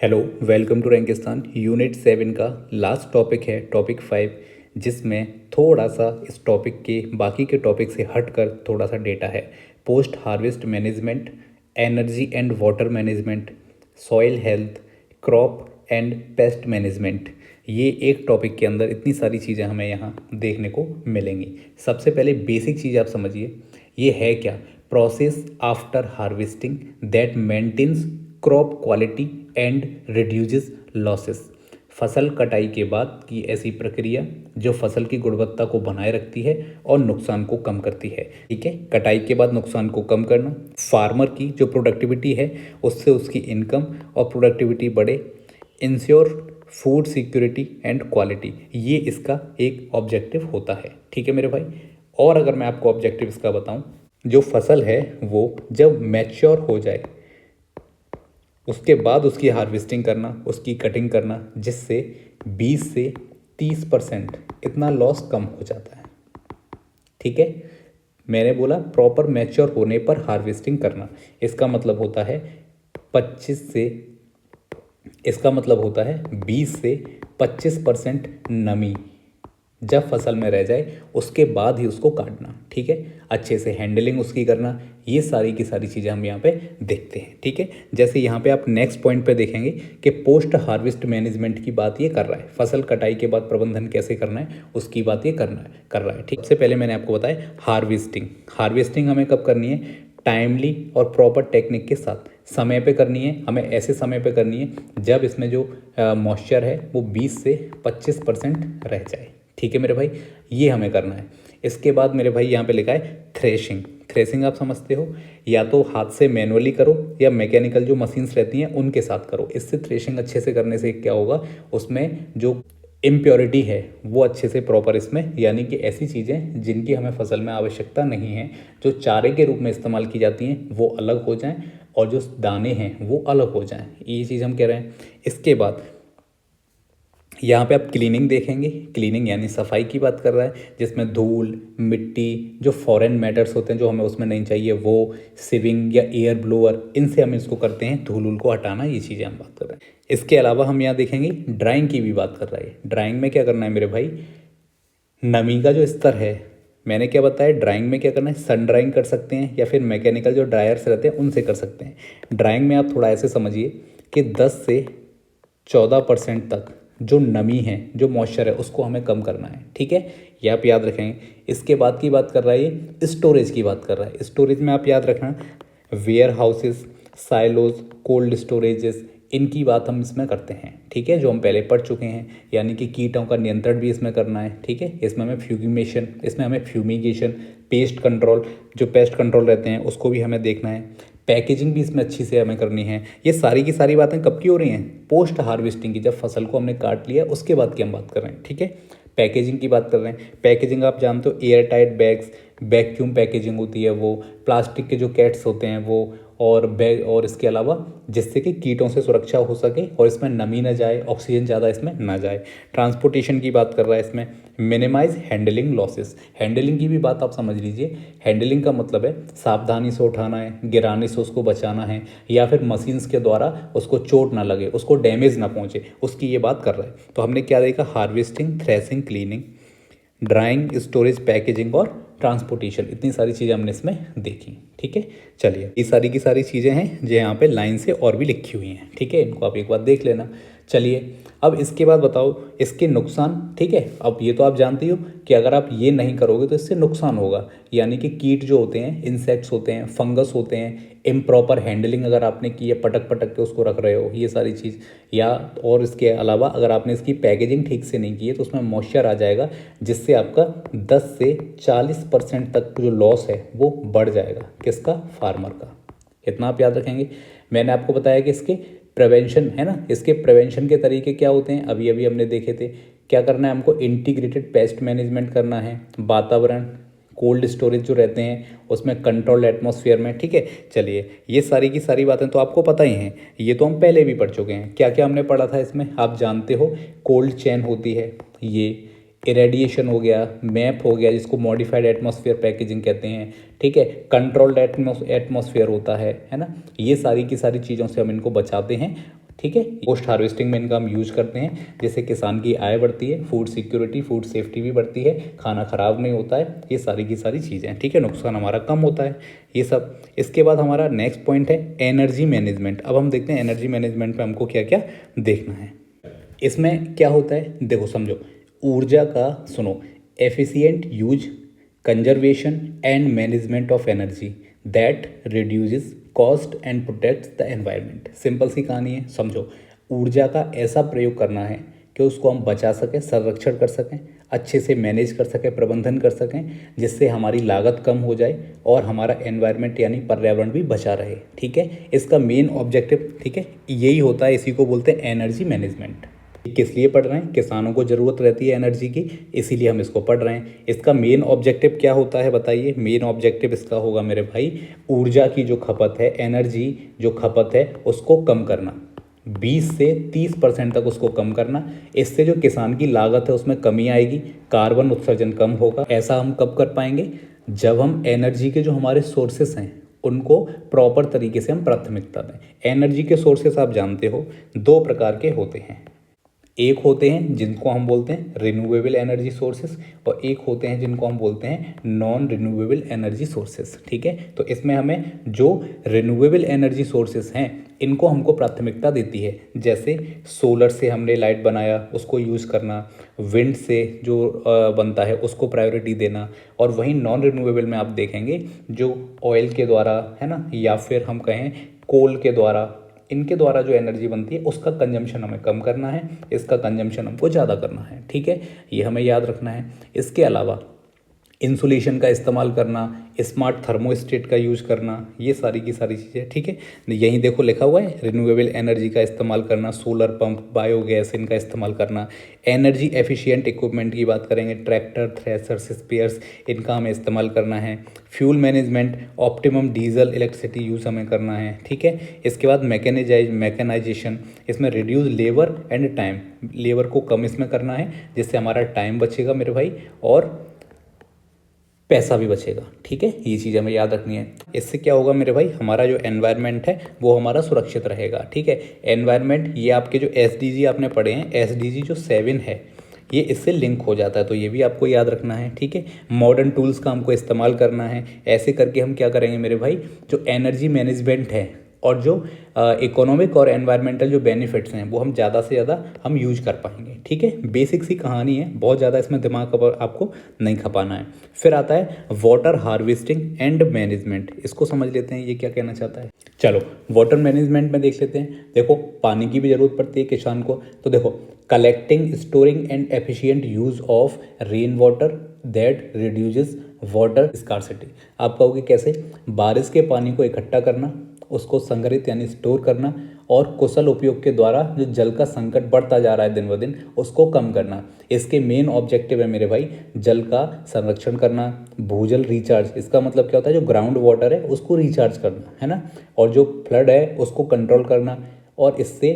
Hello, welcome to Rankistan. Unit 7 का last topic है topic 5, जिसमें थोड़ा सा इस टॉपिक के बाकी के टॉपिक से हटकर थोड़ा सा डेटा है। Post harvest management, energy and water management, soil health, crop and pest management. ये एक टॉपिक के अंदर इतनी सारी चीज़ें हमें यहाँ देखने को मिलेंगी। सबसे पहले बेसिक चीज़ आप समझिए, ये है क्या? Process after harvesting that maintains crop quality and reduces losses. फसल कटाई के बाद की ऐसी प्रक्रिया जो फसल की गुणवत्ता को बनाए रखती है और नुकसान को कम करती है। ठीक है, कटाई के बाद नुकसान को कम करना, फार्मर की जो प्रोडक्टिविटी है उससे उसकी इनकम और प्रोडक्टिविटी बढ़े, ensure food security and quality, ये इसका एक ऑब्जेक्टिव होता है। ठीक है मेरे भाई। और अगर मैं आपको ऑब्जेक्टिव इसका बताऊं, जो फसल है वो जब मैच्योर हो जाए उसके बाद उसकी हार्वेस्टिंग करना, उसकी कटिंग करना, जिससे 20 से 30% इतना लॉस कम हो जाता है। ठीक है, मैंने बोला प्रॉपर मैच्योर होने पर हार्वेस्टिंग करना। इसका मतलब होता है 25 से इसका मतलब होता है 20 से 25% नमी जब फसल में रह जाए उसके बाद ही उसको काटना। ठीक है, अच्छे से हैंडलिंग उसकी करना, ये सारी की सारी चीज़ें हम यहाँ पे देखते हैं। ठीक है, जैसे यहाँ पे आप नेक्स्ट पॉइंट पे देखेंगे कि पोस्ट हार्वेस्ट मैनेजमेंट की बात ये कर रहा है, फसल कटाई के बाद प्रबंधन कैसे करना है उसकी बात ये कर रहा है। ठीक, सबसे पहले मैंने आपको बताया हार्वेस्टिंग हमें कब करनी है? टाइमली और प्रॉपर टेक्निक के साथ समय पे करनी है। हमें ऐसे समय पे करनी है जब इसमें जो मॉइस्चर है वो 20 से 25% रह जाए। ठीक है मेरे भाई, ये हमें करना है। इसके बाद मेरे भाई यहाँ पे लिखा है थ्रेशिंग आप समझते हो, या तो हाथ से मैनुअली करो या मैकेनिकल जो मशीन्स रहती हैं उनके साथ करो। इससे थ्रेशिंग अच्छे से करने से क्या होगा, उसमें जो इम्प्योरिटी है वो अच्छे से प्रॉपर इसमें, यानी कि ऐसी चीज़ें जिनकी हमें फसल में आवश्यकता नहीं है, जो चारे के रूप में इस्तेमाल की जाती हैं, वो अलग हो जाएं और जो दाने हैं वो अलग हो जाएं। ये चीज़ हम कह रहे हैं। इसके बाद यहाँ पे आप क्लीनिंग देखेंगे, क्लीनिंग यानी सफाई की बात कर रहा है, जिसमें धूल, मिट्टी, जो फॉरेन मैटर्स होते हैं जो हमें उसमें नहीं चाहिए, वो सिविंग या एयर ब्लोअर, इनसे हम इसको करते हैं धूल उल को हटाना। ये चीज़ें हम बात कर रहे हैं। इसके अलावा हम यहाँ देखेंगे ड्राइंग की भी बात कर रहा है। ड्राइंग में क्या करना है मेरे भाई? नमी का जो स्तर है, मैंने क्या बताया, ड्राइंग में क्या करना है? सन ड्राइंग कर सकते हैं या फिर मैकेनिकल जो ड्रायर्स रहते हैं उनसे कर सकते हैं। ड्राइंग में आप थोड़ा ऐसे समझिए कि 10 से 14% तक जो नमी है, जो मॉइस्चर है, उसको हमें कम करना है। ठीक है, ये आप याद रखेंगे। इसके बाद की बात कर रहा है, ये स्टोरेज की बात कर रहा है। स्टोरेज में आप याद रखना warehouses, silos, cold storages, इनकी बात हम इसमें करते हैं। ठीक है, जो हम पहले पढ़ चुके हैं, यानी कि कीटों का नियंत्रण भी इसमें करना है। ठीक है, इसमें हमें फ्यूमिगेशन, पेस्ट कंट्रोल, जो पेस्ट कंट्रोल रहते हैं उसको भी हमें देखना है। पैकेजिंग भी इसमें अच्छी से हमें करनी है। ये सारी की सारी बातें कब की हो रही हैं? पोस्ट हार्वेस्टिंग की, जब फसल को हमने काट लिया उसके बाद की हम बात कर रहे हैं। ठीक है, पैकेजिंग की बात कर रहे हैं। पैकेजिंग आप जानते हो, air tight bags, vacuum packaging होती है वो, प्लास्टिक के जो कैट्स होते हैं वो, और बैग, और इसके अलावा जिससे कि कीटों से सुरक्षा हो सके और इसमें नमी ना जाए, ऑक्सीजन ज़्यादा इसमें ना जाए। ट्रांसपोर्टेशन की बात कर रहा है इसमें। मिनिमाइज हैंडलिंग लॉसेस, हैंडलिंग की भी बात आप समझ लीजिए। हैंडलिंग का मतलब है सावधानी से उठाना है, गिराने से उसको बचाना है, या फिर मशीन्स के द्वारा उसको चोट ना लगे, उसको डैमेज ना पहुंचे, उसकी ये बात कर रहा है। तो हमने क्या देखा? Harvesting, threshing, cleaning, drawing, storage, packaging और ट्रांसपोर्टेशन, इतनी सारी चीज़ें हमने इसमें देखी। ठीक है, चलिए, ये सारी की सारी चीज़ें हैं जो यहाँ पे लाइन से और भी लिखी हुई हैं। ठीक है, इनको आप एक बार देख लेना। चलिए, अब इसके बाद बताओ इसके नुकसान। ठीक है, अब ये तो आप जानते हो कि अगर आप ये नहीं करोगे तो इससे नुकसान होगा, यानी कि कीट जो होते हैं, इंसेक्ट्स होते हैं, फंगस होते हैं, इम्प्रॉपर हैंडलिंग अगर आपने की है, पटक पटक के उसको रख रहे हो, ये सारी चीज़, या और इसके अलावा अगर आपने इसकी पैकेजिंग ठीक से नहीं की है तो उसमें मॉइस्चर आ जाएगा, जिससे आपका 10 से 40% तक जो लॉस है वो बढ़ जाएगा। किसका? फार्मर का। इतना आप याद रखेंगे। मैंने आपको बताया कि इसके प्रिवेंशन है ना, इसके प्रिवेंशन के तरीके क्या होते हैं, अभी अभी हमने देखे थे। क्या करना है हमको? इंटीग्रेटेड पेस्ट मैनेजमेंट करना है, वातावरण, कोल्ड स्टोरेज जो रहते हैं उसमें, कंट्रोल एटमॉस्फेयर में। ठीक है, चलिए, ये सारी की सारी बातें तो आपको पता ही हैं, ये तो हम पहले भी पढ़ चुके हैं। क्या क्या हमने पढ़ा था इसमें आप जानते हो? कोल्ड चेन होती है, ये इरेडिएशन हो गया, मैप हो गया जिसको मॉडिफाइड एटमॉस्फेयर पैकेजिंग कहते हैं। ठीक है, कंट्रोल्ड एटमॉस्फेयर होता है ना। ये सारी की सारी चीज़ों से हम इनको बचाते हैं ठीक है। पोस्ट हार्वेस्टिंग में इनका हम यूज करते हैं, जिससे किसान की आय बढ़ती है, फूड सिक्योरिटी फूड सेफ्टी भी बढ़ती है, खाना खराब नहीं होता है, ये सारी की सारी चीज़ें, ठीक है। नुकसान हमारा कम होता है ये सब। इसके बाद हमारा नेक्स्ट पॉइंट है एनर्जी मैनेजमेंट। अब हम देखते हैं एनर्जी मैनेजमेंट में हमको क्या क्या देखना है। इसमें क्या होता है, देखो समझो, ऊर्जा का सुनो, efficient use, conservation and management of energy that reduces cost and protects the environment. Simple सी कहानी है, समझो। ऊर्जा का ऐसा प्रयोग करना है कि उसको हम बचा सकें, संरक्षण कर सकें, अच्छे से मैनेज कर सकें, प्रबंधन कर सकें, जिससे हमारी लागत कम हो जाए और हमारा एनवायरनमेंट यानी पर्यावरण भी बचा रहे, ठीक है। इसका मेन ऑब्जेक्टिव, ठीक है, यही होता है, इसी को बोलते हैं एनर्जी मैनेजमेंट। किस लिए पढ़ रहे हैं, किसानों को ज़रूरत रहती है एनर्जी की, इसीलिए हम इसको पढ़ रहे हैं। इसका मेन ऑब्जेक्टिव क्या होता है बताइए। मेन ऑब्जेक्टिव इसका होगा मेरे भाई, ऊर्जा की जो खपत है, एनर्जी जो खपत है उसको कम करना, 20 से 30% तक उसको कम करना। इससे जो किसान की लागत है उसमें कमी आएगी, कार्बन उत्सर्जन कम होगा। ऐसा हम कब कर पाएंगे, जब हम एनर्जी के जो हमारे सोर्सेस हैं उनको प्रॉपर तरीके से हम प्राथमिकता दें। एनर्जी के सोर्सेस आप जानते हो 2 प्रकार के होते हैं। एक होते हैं जिनको हम बोलते हैं रिन्यूएबल एनर्जी सोर्सेस, और एक होते हैं जिनको हम बोलते हैं नॉन रिन्यूएबल एनर्जी सोर्सेस, ठीक है। तो इसमें हमें जो रिन्यूएबल एनर्जी सोर्सेस हैं इनको हमको प्राथमिकता देती है। जैसे सोलर से हमने लाइट बनाया उसको यूज़ करना, विंड से जो बनता है उसको प्रायोरिटी देना, और वहीं नॉन रिन्यूएबल में आप देखेंगे जो ऑयल के द्वारा है ना, या फिर हम कहें कोल के द्वारा, इनके द्वारा जो एनर्जी बनती है उसका कंजम्पशन हमें कम करना है, इसका कंजम्पशन हमको ज़्यादा करना है, ठीक है। ये हमें याद रखना है। इसके अलावा इंसुलेशन का इस्तेमाल करना, स्मार्ट थर्मोस्टेट का यूज़ करना, ये सारी की सारी चीज़ें, ठीक है। यहीं देखो लिखा हुआ है, रिन्यूएबल एनर्जी का इस्तेमाल करना, सोलर पंप, बायोगैस, इनका इस्तेमाल करना। एनर्जी एफिशिएंट इक्विपमेंट की बात करेंगे, ट्रैक्टर, थ्रेसर्स, स्पेयर्स, इनका हमें इस्तेमाल करना है। Fuel management, optimum diesel electricity use हमें करना है, ठीक है। इसके बाद मैकेनाइजेशन, इसमें reduce labour and time, labour को कम इसमें करना है जिससे हमारा टाइम बचेगा मेरे भाई, और पैसा भी बचेगा, ठीक है। ये चीज़ हमें याद रखनी है। इससे क्या होगा मेरे भाई, हमारा जो एनवायरनमेंट है वो हमारा सुरक्षित रहेगा, ठीक है। एनवायरनमेंट, ये आपके जो SDG आपने पढ़े हैं, SDG जो 7 है ये इससे लिंक हो जाता है, तो ये भी आपको याद रखना है, ठीक है। मॉडर्न टूल्स का हमको इस्तेमाल करना है। ऐसे करके हम क्या करेंगे मेरे भाई, जो एनर्जी मैनेजमेंट है और जो इकोनॉमिक और एनवायरमेंटल जो बेनिफिट्स हैं वो हम ज़्यादा से ज़्यादा हम यूज कर पाएंगे, ठीक है। बेसिक सी कहानी है, बहुत ज़्यादा इसमें दिमाग आपको नहीं खपाना है। फिर आता है वाटर हार्वेस्टिंग एंड मैनेजमेंट, इसको समझ लेते हैं ये क्या कहना चाहता है। चलो वाटर मैनेजमेंट में देख लेते हैं। देखो पानी की भी ज़रूरत पड़ती है किसान को, तो देखो collecting, storing and efficient use of rain water that reduces water scarcity. आप कहोगे कैसे, बारिश के पानी को इकट्ठा करना, उसको संग्रहित यानी स्टोर करना, और कुशल उपयोग के द्वारा जो जल का संकट बढ़ता जा रहा है दिन ब दिन उसको कम करना। इसके मेन ऑब्जेक्टिव है मेरे भाई, जल का संरक्षण करना, भूजल रिचार्ज, इसका मतलब क्या होता है, जो ग्राउंड वाटर है उसको रिचार्ज करना है ना, और जो फ्लड है उसको कंट्रोल करना, और इससे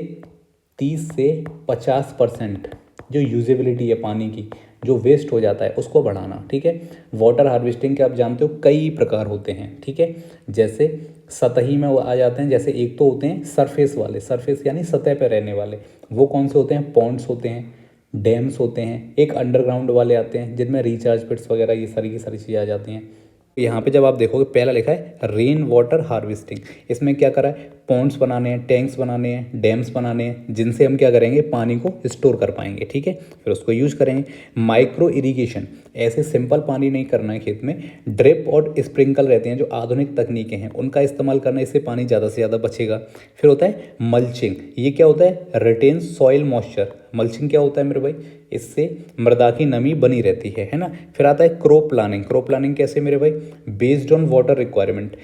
30 से 50% जो यूजेबिलिटी है पानी की, जो वेस्ट हो जाता है उसको बढ़ाना, ठीक है। वाटर हार्वेस्टिंग के आप जानते हो कई प्रकार होते हैं, ठीक है। जैसे सतही में वो आ जाते हैं, जैसे एक तो होते हैं सरफेस वाले, सरफेस यानी सतह पर रहने वाले, वो कौन से होते हैं, पॉन्ड्स होते हैं, डैम्स होते हैं। एक अंडरग्राउंड वाले आते हैं जिनमें रिचार्ज पिट्स वगैरह ये सारी की सारी चीज़ें आ जाती हैं। यहाँ पे जब आप देखोगे पहला लिखा है रेन वाटर हार्वेस्टिंग, इसमें क्या करा है, पॉन्ड्स बनाने हैं, टैंक्स बनाने हैं, डैम्स बनाने हैं, जिनसे हम क्या करेंगे, पानी को स्टोर कर पाएंगे, ठीक है, फिर उसको यूज करेंगे। माइक्रो इरिगेशन, ऐसे सिंपल पानी नहीं करना है खेत में, ड्रिप और स्प्रिंकल रहते हैं जो आधुनिक तकनीकें हैं उनका इस्तेमाल करना, इससे पानी ज़्यादा से ज़्यादा बचेगा। फिर होता है मल्चिंग, ये क्या होता है, रिटेन सॉइल मॉइस्चर। मल्चिंग क्या होता है मेरे भाई, इससे मृदा की नमी बनी रहती है ना। फिर आता है क्रॉप प्लानिंग। क्रॉप प्लानिंग कैसे मेरे भाई, बेस्ड ऑन वाटर रिक्वायरमेंट,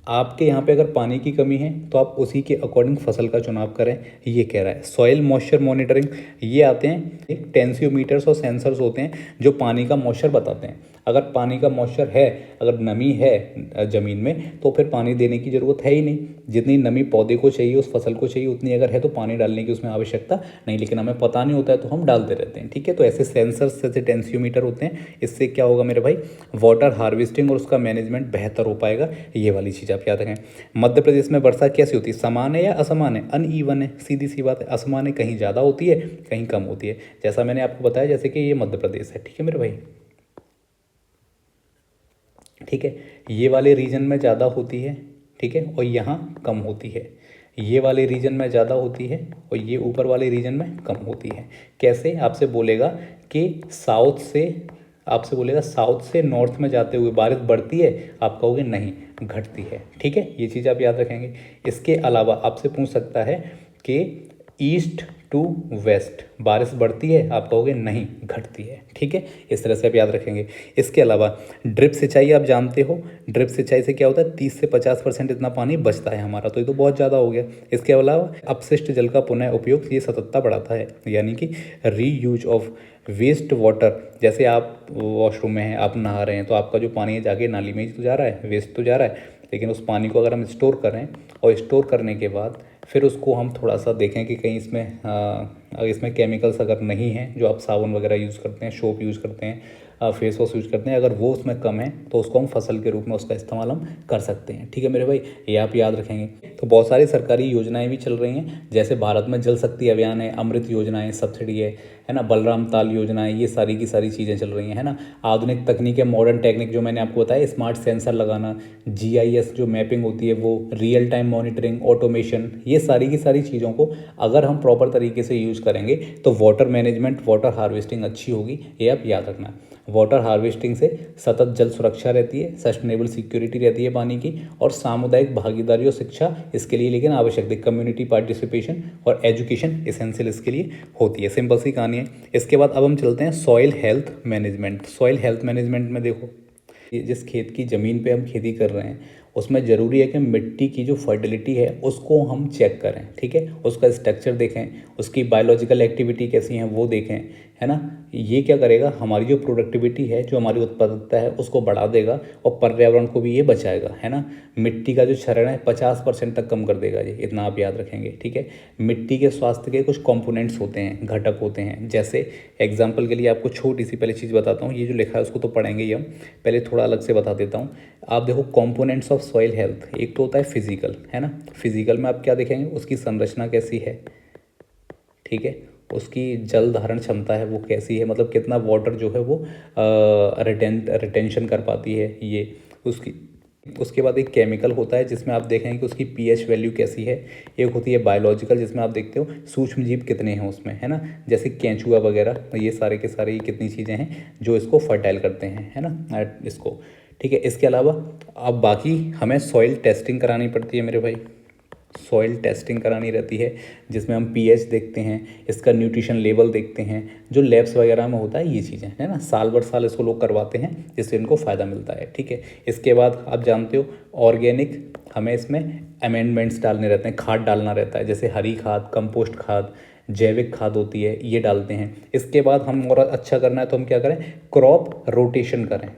आपके यहाँ पे अगर पानी की कमी है तो आप उसी के अकॉर्डिंग फसल का चुनाव करें, ये कह रहा है। सॉइल मॉइस्चर मॉनिटरिंग, ये आते हैं एक टेंसियोमीटर्स और सेंसर्स होते हैं जो पानी का मॉइस्चर बताते हैं। अगर पानी का मॉइस्चर है, अगर नमी है ज़मीन में, तो फिर पानी देने की ज़रूरत है ही नहीं। जितनी नमी पौधे को चाहिए, उस फसल को चाहिए, उतनी अगर है तो पानी डालने की उसमें आवश्यकता नहीं, लेकिन हमें पता नहीं होता है तो हम डालते रहते हैं। ठीक है, तो ऐसे सेंसर्स जैसे टेंसियोमीटर होते हैं, इससे क्या होगा मेरे भाई, वाटर हार्वेस्टिंग और उसका मैनेजमेंट बेहतर हो पाएगा। ये वाली चीज़ आप याद रखें। मध्य प्रदेश में वर्षा कैसी होती है, समान है या असमान है, अनईवन है, सीधी सी बात है। असमान है, कहीं ज़्यादा होती है, कहीं कम होती है, जैसा मैंने आपको बताया, जैसे कि ये मध्य प्रदेश है। ठीक है मेरे भाई, ठीक है, ये वाले रीजन में ज़्यादा होती है, ठीक है, और यहाँ कम होती है। ये वाले रीजन में ज़्यादा होती है और ये ऊपर वाले रीजन में कम होती है। कैसे, आपसे बोलेगा कि साउथ से नॉर्थ में जाते हुए बारिश बढ़ती है, आप कहोगे नहीं, घटती है। ठीक है, ये चीज़ आप याद रखेंगे। इसके अलावा आपसे पूछ सकता है कि ईस्ट टू वेस्ट बारिश बढ़ती है, आप कहोगे नहीं, घटती है। ठीक है, इस तरह से आप याद रखेंगे। इसके अलावा ड्रिप सिंचाई आप जानते हो, ड्रिप सिंचाई से क्या होता है, 30 से 50% इतना पानी बचता है हमारा, तो ये तो बहुत ज़्यादा हो गया। इसके अलावा अपशिष्ट जल का पुनः उपयोग, ये सततता बढ़ाता है, यानी कि रीयूज ऑफ वेस्ट वाटर। जैसे आप वॉशरूम में हैं, आप नहा रहे हैं, तो आपका जो पानी है जाके नाली में ही तो जा रहा है, वेस्ट तो जा रहा है, लेकिन उस पानी को अगर हम स्टोर करें और स्टोर करने के बाद फिर उसको हम थोड़ा सा देखें कि कहीं इसमें केमिकल्स अगर नहीं हैं, जो आप साबुन वगैरह यूज़ करते हैं, सोप यूज़ करते हैं, फेस वॉश यूज़ करते हैं, अगर वो उसमें कम है तो उसको हम फसल के रूप में उसका इस्तेमाल हम कर सकते हैं। ठीक है मेरे भाई, ये आप याद रखेंगे। तो बहुत सारी सरकारी योजनाएं भी चल रही हैं, जैसे भारत में जल शक्ति अभियान है, अमृत योजना है, सब्सिडी है ना, बलराम ताल योजना है, ये सारी की सारी चीज़ें चल रही हैं, है ना। आधुनिक तकनीकें, मॉडर्न टेक्निक जो मैंने आपको बताया, स्मार्ट सेंसर लगाना, जीआईएस जो मैपिंग होती है वो, रियल टाइम मॉनिटरिंग, ऑटोमेशन, ये सारी की सारी चीज़ों को अगर हम प्रॉपर तरीके से यूज़ करेंगे तो वाटर मैनेजमेंट, वाटर हार्वेस्टिंग अच्छी होगी, ये आप याद रखना। वाटर हार्वेस्टिंग से सतत जल सुरक्षा रहती है, सस्टेनेबल सिक्योरिटी रहती है पानी की, और सामुदायिक भागीदारी और शिक्षा इसके लिए लेकिन आवश्यक है, कम्युनिटी पार्टिसिपेशन और एजुकेशन एसेंशियल इसके लिए होती है। सिंपल सी कहानी है। इसके बाद अब हम चलते हैं soil health management. Soil health management में देखो, ये जिस खेत की ज़मीन पे हम खेती कर रहे हैं उसमें ज़रूरी है कि मिट्टी की जो फर्टिलिटी है उसको हम चेक करें। ठीक है, उसका स्ट्रक्चर देखें, उसकी बायोलॉजिकल एक्टिविटी कैसी है वो देखें, है ना। ये क्या करेगा, हमारी जो प्रोडक्टिविटी है, जो हमारी उत्पादकता है, उसको बढ़ा देगा और पर्यावरण को भी ये बचाएगा, है ना। मिट्टी का जो क्षरण है 50% तक कम कर देगा ये, इतना आप याद रखेंगे। ठीक है, मिट्टी के स्वास्थ्य के कुछ कंपोनेंट्स होते हैं, घटक होते हैं, जैसे एग्जाम्पल के लिए आपको छोटी सी पहले चीज़ बताता हूँ, ये जो लिखा है उसको तो पढ़ेंगे ही हम, पहले थोड़ा अलग से बता देता हूँ। आप देखो कंपोनेंट्स ऑफ सॉइल हेल्थ, एक तो होता है फिजिकल, है ना। फिजिकल में आप क्या देखेंगे, उसकी संरचना कैसी है, ठीक है, उसकी जल धारण क्षमता है वो कैसी है, मतलब कितना वाटर जो है वो रिटेंशन कर पाती है ये उसकी। उसके बाद एक केमिकल होता है जिसमें आप देखेंगे कि उसकी पीएच वैल्यू कैसी है। एक होती है बायोलॉजिकल, जिसमें आप देखते हो सूक्ष्म जीव कितने हैं उसमें, है ना, जैसे केंचुआ वगैरह, तो ये सारे के सारे कितनी चीज़ें हैं जो इसको फर्टाइल करते हैं, है ना, इसको। ठीक है, इसके अलावा अब बाकी हमें सॉइल टेस्टिंग करानी पड़ती है मेरे भाई, सॉइल टेस्टिंग करानी रहती है, जिसमें हम पीएच देखते हैं, इसका न्यूट्रिशन लेवल देखते हैं, जो लैब्स वगैरह में होता है, ये चीज़ें, है ना, साल भर साल इसको लोग करवाते हैं जिससे इनको फ़ायदा मिलता है। ठीक है, इसके बाद आप जानते हो ऑर्गेनिक, हमें इसमें अमेंडमेंट्स डालने रहते हैं, खाद डालना रहता है, जैसे हरी खाद, कंपोस्ट खाद, जैविक खाद होती है, ये डालते हैं। इसके बाद हम और अच्छा करना है तो हम क्या करें, क्रॉप रोटेशन करें,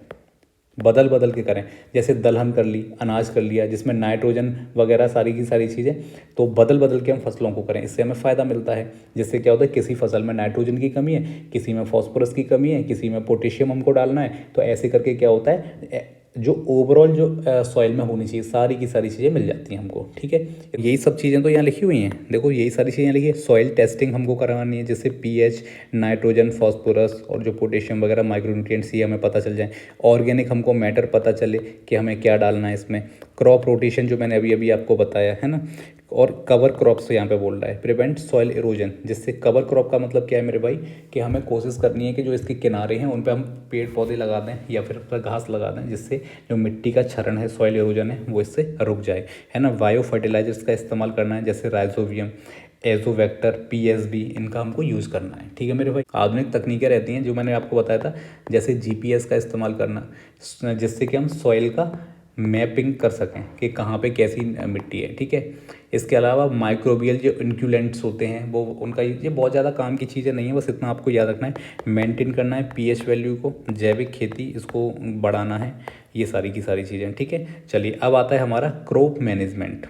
बदल बदल के करें, जैसे दलहन कर ली, अनाज कर लिया, जिसमें नाइट्रोजन वगैरह सारी की सारी चीज़ें, तो बदल बदल के हम फसलों को करें, इससे हमें फ़ायदा मिलता है। जिससे क्या होता है, किसी फसल में नाइट्रोजन की कमी है, किसी में फॉस्फोरस की कमी है, किसी में पोटेशियम हमको डालना है, तो ऐसे करके क्या होता है, जो ओवरऑल जो सॉइल में होनी चाहिए सारी की सारी चीज़ें मिल जाती हैं हमको। ठीक है, यही सब चीज़ें तो यहाँ लिखी हुई हैं, देखो यही सारी चीज़ें लिखी है। सॉइल टेस्टिंग हमको करवानी है, जैसे पीएच, नाइट्रोजन, फॉस्फोरस और जो पोटेशियम वगैरह माइक्रोन्यूट्रिएंट्स, ये हमें पता चल जाए। ऑर्गेनिक हमको मैटर पता चले कि हमें क्या डालना है इसमें। क्रॉप रोटेशन जो मैंने अभी अभी आपको बताया, है ना। और कवर क्रॉप्स यहाँ पे बोल रहा है, प्रिवेंट सॉइल इरोजन, जिससे कवर क्रॉप का मतलब क्या है मेरे भाई, कि हमें कोशिश करनी है कि जो इसके किनारे हैं उन पे हम पेड़ पौधे लगा दें या फिर घास लगा दें, जिससे जो मिट्टी का क्षरण है, सॉइल इरोजन है, वो इससे रुक जाए, है ना। बायो फर्टिलाइजर्स का इस्तेमाल करना है, जैसे राइजोबियम, एजोवेक्टर, पीएसबी, इनका हमको यूज़ करना है। ठीक है मेरे भाई, आधुनिक तकनीकें रहती हैं जो मैंने आपको बताया था, जैसे जीपीएस का इस्तेमाल करना, जिससे कि हम सॉइल का मैपिंग कर सकें कि कहाँ पे कैसी मिट्टी है, ठीक है। इसके अलावा माइक्रोबियल जो इनक्यूलेंट्स होते हैं वो उनका ये बहुत ज़्यादा काम की चीज़ें नहीं है, बस इतना आपको याद रखना है, मेंटेन करना है पीएच वैल्यू को, जैविक खेती इसको बढ़ाना है, ये सारी की सारी चीज़ें, ठीक है। चलिए अब आता है हमारा क्रॉप मैनेजमेंट।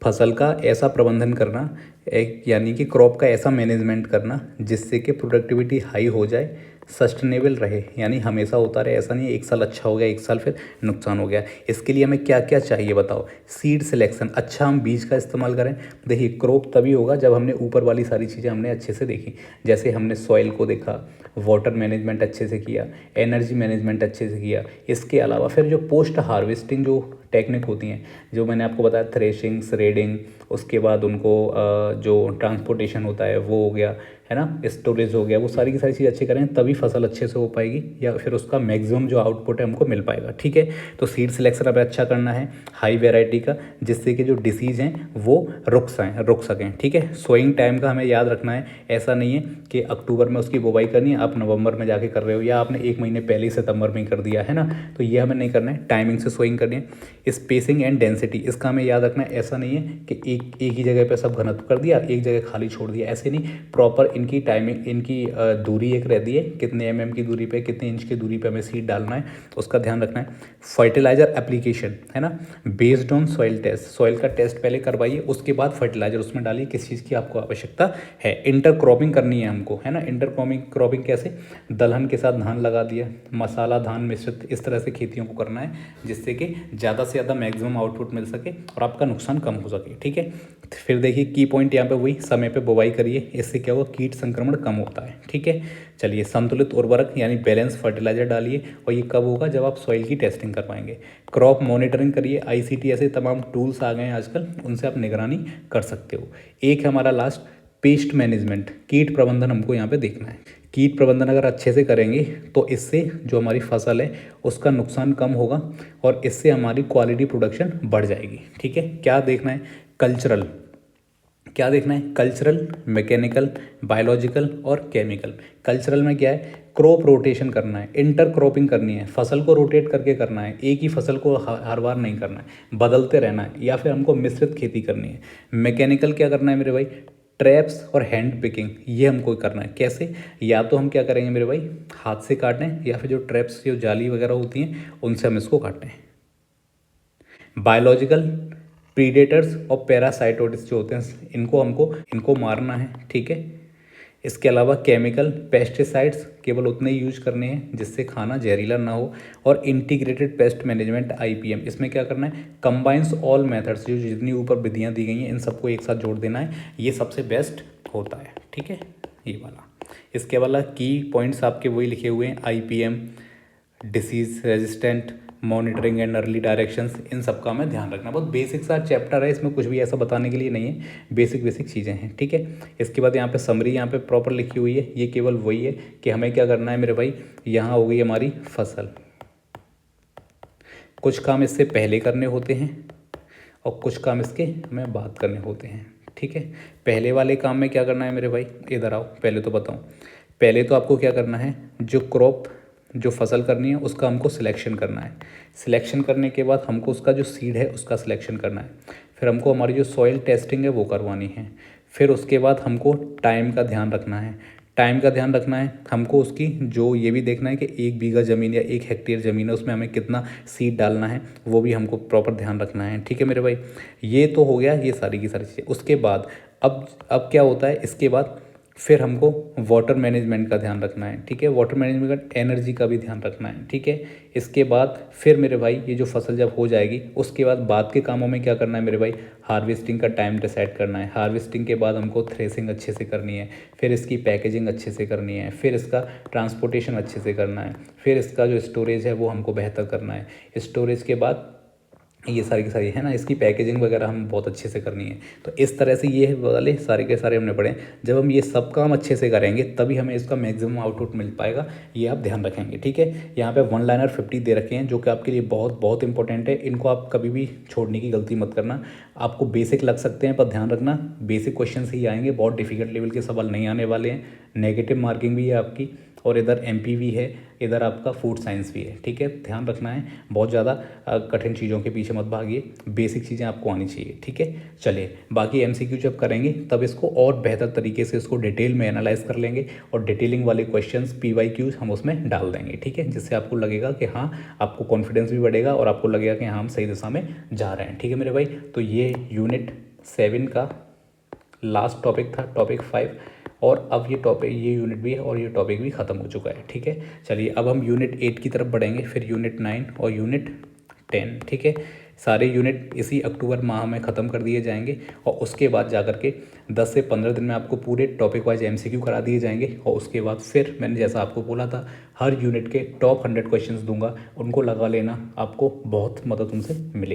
फसल का ऐसा प्रबंधन करना, एक यानी कि क्रॉप का ऐसा मैनेजमेंट करना जिससे कि प्रोडक्टिविटी हाई हो जाए, सस्टेनेबल रहे, यानी हमेशा होता रहे, ऐसा नहीं एक साल अच्छा हो गया एक साल फिर नुकसान हो गया। इसके लिए हमें क्या क्या चाहिए बताओ। सीड सिलेक्शन, अच्छा हम बीज का इस्तेमाल करें। देखिए क्रॉप तभी होगा जब हमने ऊपर वाली सारी चीज़ें हमने अच्छे से देखी, जैसे हमने सॉइल को देखा, वाटर मैनेजमेंट अच्छे से किया, एनर्जी मैनेजमेंट अच्छे से किया। इसके अलावा फिर जो पोस्ट हार्वेस्टिंग जो टेक्निक होती हैं, जो मैंने आपको बताया, थ्रेशिंग, श्रेडिंग, उसके बाद उनको जो ट्रांसपोर्टेशन होता है वो हो गया, है ना, स्टोरेज हो गया, वो सारी की सारी चीज़ अच्छी करें तभी फसल अच्छे से हो पाएगी या फिर उसका मैक्सिमम जो आउटपुट है हमको मिल पाएगा, ठीक है। तो सीड सिलेक्शन हमें अच्छा करना है हाई वेराइटी का, जिससे कि जो डिसीज़ हैं वो रुक सकें, ठीक है। सोइंग टाइम का हमें याद रखना है, ऐसा नहीं है कि अक्टूबर में उसकी बुवाई करनी है आप नवंबर में जाके कर रहे हो, या आपने एक महीने पहले ही सितंबर में ही कर दिया, है ना, तो ये हमें नहीं करना है। टाइमिंग से सोइंग करनी है। स्पेसिंग एंड डेंसिटी, इसका हमें याद रखना है, ऐसा नहीं है कि एक ही जगह पे सब घनत्व कर दिया, एक जगह खाली छोड़ दिया, ऐसे नहीं। प्रॉपर इनकी टाइमिंग, इनकी दूरी एक रहती है, कितने mm की दूरी पे, कितने इंच की दूरी पे हमें सीड डालना है, उसका ध्यान रखना है। फर्टिलाइजर एप्लीकेशन, है ना, based on soil test, soil का टेस्ट पहले करवाइए, उसके बाद फर्टिलाइजर उसमें डालिए किस चीज़ की आपको आवश्यकता है। इंटर क्रॉपिंग करनी है हमको, है ना। इंटर क्रॉपिंग कैसे, दलहन के साथ धान लगा दिया, मसाला धान मिश्रित, इस तरह से खेतियों को करना है जिससे कि ज़्यादा से ज़्यादा मैक्सिमम आउटपुट मिल सके और आपका नुकसान कम हो सके, ठीक है। फिर देखिए की पॉइंट यहाँ पे वही, समय पे बुवाई करिए, इससे क्या होगा, कीट संक्रमण कम होता है, ठीक है। चलिए संतुलित उर्वरक यानी बैलेंस फर्टिलाइजर डालिए, और ये कब होगा, जब आप सॉइल की टेस्टिंग करवाएंगे। क्रॉप मॉनिटरिंग करिए, आईसीटी ऐसे तमाम टूल्स आ गए हैं आजकल, उनसे आप निगरानी कर सकते हो। एक है हमारा लास्ट, पेस्ट मैनेजमेंट, कीट प्रबंधन हमको यहाँ पे देखना है। कीट प्रबंधन अगर अच्छे से करेंगे तो इससे जो हमारी फसल है उसका नुकसान कम होगा और इससे हमारी क्वालिटी प्रोडक्शन बढ़ जाएगी, ठीक है। क्या देखना है, कल्चरल, क्या देखना है, कल्चरल, मैकेनिकल, बायोलॉजिकल और केमिकल। कल्चरल में क्या है, क्रॉप रोटेशन करना है, इंटर क्रॉपिंग करनी है, फसल को रोटेट करके करना है, एक ही फसल को हर बार नहीं करना है, बदलते रहना है, या फिर हमको मिश्रित खेती करनी है। मैकेनिकल क्या करना है मेरे भाई, ट्रैप्स और हैंड पिकिंग, ये हमको करना है। कैसे, या तो हम क्या करेंगे मेरे भाई, हाथ से काटें, या फिर जो ट्रैप्स जो जाली वगैरह होती हैं उनसे हम इसको काटें। बायोलॉजिकल, प्रीडेटर्स और पैरासाइटोटिस जो होते हैं इनको मारना है, ठीक है। इसके अलावा केमिकल, पेस्टिसाइड्स केवल उतने ही यूज करने हैं जिससे खाना जहरीला ना हो। और इंटीग्रेटेड पेस्ट मैनेजमेंट आईपीएम, इसमें क्या करना है, कंबाइंस ऑल मेथड्स, जो जितनी ऊपर विधियाँ दी गई हैं इन सबको एक साथ जोड़ देना है, ये सबसे बेस्ट होता है, ठीक है, ये वाला। इसके वाला की पॉइंट्स आपके वही लिखे हुए हैं, IPM, disease resistant, monitoring and early directions, इन सब का हमें ध्यान रखना। बहुत बेसिक सा चैप्टर है, इसमें कुछ भी ऐसा बताने के लिए नहीं है, बेसिक चीज़ें हैं, ठीक है। इसके बाद यहाँ पे समरी यहाँ पे प्रॉपर लिखी हुई है, ये केवल वही है कि हमें क्या करना है मेरे भाई, यहाँ हो गई हमारी फसल, कुछ काम इससे पहले करने होते हैं और कुछ काम इसके हमें बाद करने होते हैं, ठीक है। पहले वाले काम में क्या करना है मेरे भाई, इधर आओ, पहले तो बताऊँ। पहले तो आपको क्या करना है, जो फसल करनी है उसका हमको सिलेक्शन करना है। सिलेक्शन करने के बाद हमको उसका जो सीड है उसका सिलेक्शन करना है। फिर हमको हमारी जो सॉइल टेस्टिंग है वो करवानी है। फिर उसके बाद हमको टाइम का ध्यान रखना है। हमको उसकी जो ये भी देखना है कि 1 बीघा ज़मीन या 1 हेक्टेयर ज़मीन है उसमें हमें कितना सीड डालना है, वो भी हमको प्रॉपर ध्यान रखना है, ठीक है मेरे भाई। ये तो हो गया ये सारी की सारी चीज़ें। उसके बाद अब क्या होता है, इसके बाद फिर हमको वाटर मैनेजमेंट का ध्यान रखना है, ठीक है। वाटर मैनेजमेंट का, एनर्जी का भी ध्यान रखना है, ठीक है। इसके बाद फिर मेरे भाई ये जो फसल जब हो जाएगी उसके बाद के कामों में क्या करना है मेरे भाई, हार्वेस्टिंग का टाइम डिसाइड करना है। हार्वेस्टिंग के बाद हमको थ्रेसिंग अच्छे से करनी है, फिर इसकी पैकेजिंग अच्छे से करनी है, फिर इसका ट्रांसपोर्टेशन अच्छे से करना है, फिर इसका जो स्टोरेज है वो हमको बेहतर करना है। स्टोरेज के बाद ये सारी की सारी, है ना, इसकी पैकेजिंग वगैरह हम बहुत अच्छे से करनी है। तो इस तरह से ये वाले सारे के सारे हमने पढ़े। जब हम ये सब काम अच्छे से करेंगे तभी हमें इसका मैक्सिमम आउटपुट मिल पाएगा, ये आप ध्यान रखेंगे, ठीक है। यहाँ पे 1 लाइनर 50 दे रखे हैं जो कि आपके लिए बहुत बहुत इंपॉर्टेंट है, इनको आप कभी भी छोड़ने की गलती मत करना। आपको बेसिक लग सकते हैं पर ध्यान रखना बेसिक क्वेश्चन ही आएंगे, बहुत डिफिकल्ट लेवल के सवाल नहीं आने वाले हैं। नेगेटिव मार्किंग भी है आपकी, और इधर एमपीवी है, इधर आपका फूड साइंस भी है। ठीक है, ध्यान रखना है, बहुत ज़्यादा कठिन चीज़ों के पीछे मत भागिए, बेसिक चीज़ें आपको आनी चाहिए। ठीक है, चलिए बाकी एमसीक्यू जब करेंगे तब इसको और बेहतर तरीके से इसको डिटेल में एनालाइज कर लेंगे और डिटेलिंग वाले क्वेश्चंस पीवाईक्यूज हम उसमें डाल देंगे। ठीक है, जिससे आपको लगेगा कि हाँ, आपको कॉन्फिडेंस भी बढ़ेगा और आपको लगेगा कि हाँ, हम सही दिशा में जा रहे हैं। ठीक है मेरे भाई, तो ये यूनिट 7 का लास्ट टॉपिक था, टॉपिक 5। और अब ये यूनिट भी है और ये टॉपिक भी ख़त्म हो चुका है। ठीक है, चलिए अब हम यूनिट 8 की तरफ बढ़ेंगे, फिर यूनिट 9 और यूनिट 10। ठीक है, सारे यूनिट इसी अक्टूबर माह में ख़त्म कर दिए जाएंगे और उसके बाद जा कर के 10 से 15 दिन में आपको पूरे टॉपिक वाइज एमसीक्यू करा दिए जाएंगे। और उसके बाद फिर मैंने जैसा आपको बोला था, हर यूनिट के टॉप 100 क्वेश्चंस दूंगा, उनको लगा लेना, आपको बहुत मदद उनसे मिलेगी।